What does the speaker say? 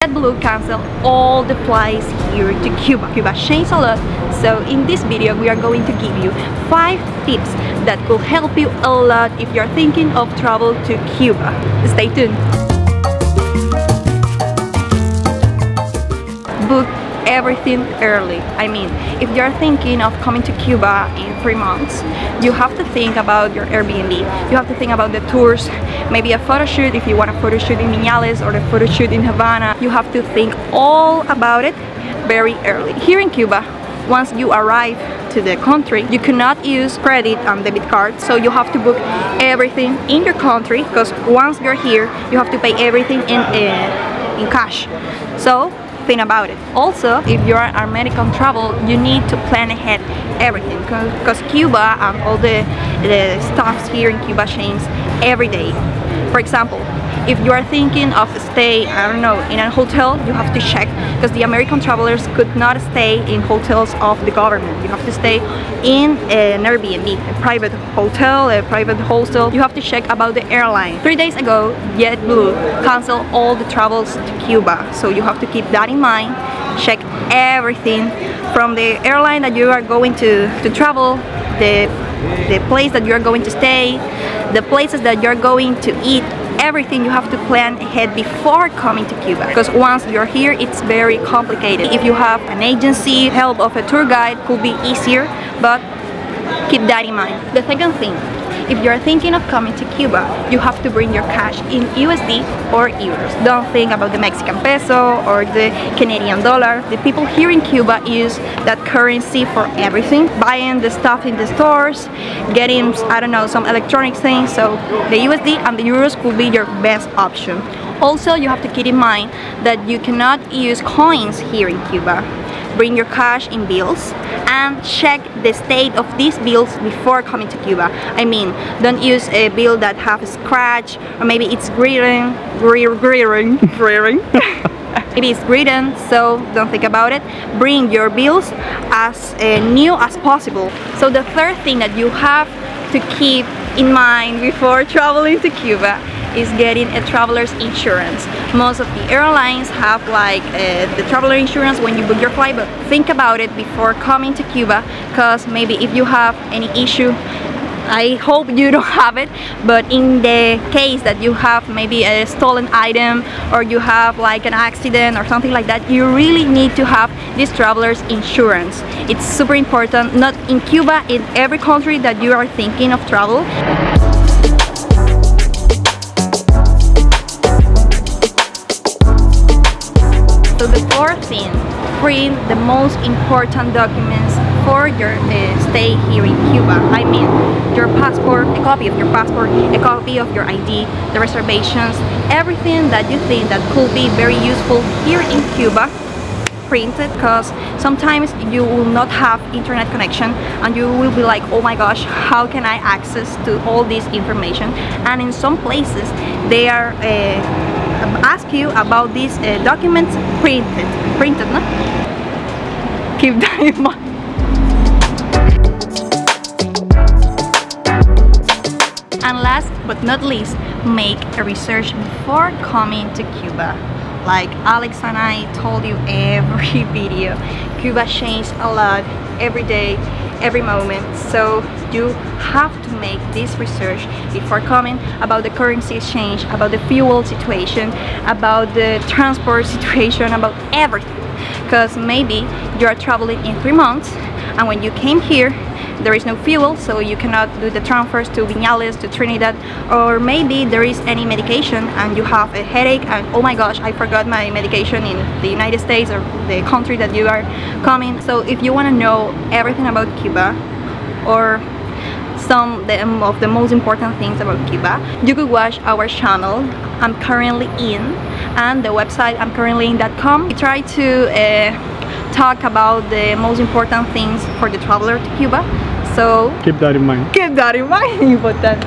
JetBlue canceled all the flights here to Cuba. Cuba changed a lot, so in this video we are going to give you 5 tips that could help you a lot if you're thinking of travel to Cuba. Stay tuned. Book everything early. I mean, if you're thinking of coming to Cuba in 3 months, you have to think about your Airbnb, you have to think about the tours, maybe a photo shoot if you want a photo shoot in Viñales or a photo shoot in Havana. You have to think all about it very early. Here in Cuba, once you arrive to the country, you cannot use credit and debit cards, so you have to book everything in your country, because once you're here, you have to pay everything in cash. So think about it. Also, if you're an American travel, you need to plan ahead everything, because Cuba and all the stuffs here in Cuba change every day. For example, if you are thinking of stay, I don't know, in a hotel, you have to check, because the American travelers could not stay in hotels of the government. You have to stay in an Airbnb, a private hotel, a private hostel. You have to check about the airline. 3 days ago, JetBlue canceled all the travels to Cuba, so you have to keep that in mind. Check everything from the airline that you are going to travel, the place that you are going to stay, the places that you're going to eat. Everything you have to plan ahead before coming to Cuba, because once you're here it's very complicated. If you have an agency, help of a tour guide could be easier, but keep that in mind. The second thing, if you're thinking of coming to Cuba, you have to bring your cash in USD or euros. Don't think about the Mexican peso or the Canadian dollar. The people here in Cuba use that currency for everything, buying the stuff in the stores, getting, I don't know, some electronic things. So the USD and the euros could be your best option. Also, you have to keep in mind that you cannot use coins here in Cuba. Bring your cash in bills and check the state of these bills before coming to Cuba. I mean, don't use a bill that have a scratch, or maybe it's greeting. Maybe it's written, so don't think about it. Bring your bills as new as possible. So the third thing that you have to keep in mind before traveling to Cuba is getting a traveler's insurance. Most of the airlines have like the traveler insurance when you book your flight, but think about it before coming to Cuba, because maybe if you have any issue, I hope you don't have it, but in the case that you have maybe a stolen item or you have like an accident or something like that, you really need to have this traveler's insurance. It's super important, not in Cuba, in every country that you are thinking of travel. So the fourth thing, print the most important documents for your stay here in Cuba. I mean, your passport, a copy of your passport, a copy of your ID, the reservations, everything that you think that could be very useful here in Cuba, print it, because sometimes you will not have internet connection and you will be like, oh my gosh, how can I access to all this information? And in some places they are ask you about these documents printed, no? Keep that in mind. And last but not least, make a research before coming to Cuba. Like Alex and I told you every video, Cuba changed a lot every day, every moment, so you have to make this research before coming about the currency exchange, about the fuel situation, about the transport situation, about everything, because maybe you are traveling in 3 months and when you came here there is no fuel, so you cannot do the transfers to Viñales, to Trinidad, or maybe there is any medication and you have a headache and oh my gosh, I forgot my medication in the United States or the country that you are coming. So if you want to know everything about Cuba or some of the most important things about Cuba, you could watch our channel I'm currently in, and the website I'm currently in.com. We try to talk about the most important things for the traveler to Cuba. So keep that in mind. Keep that in mind, important.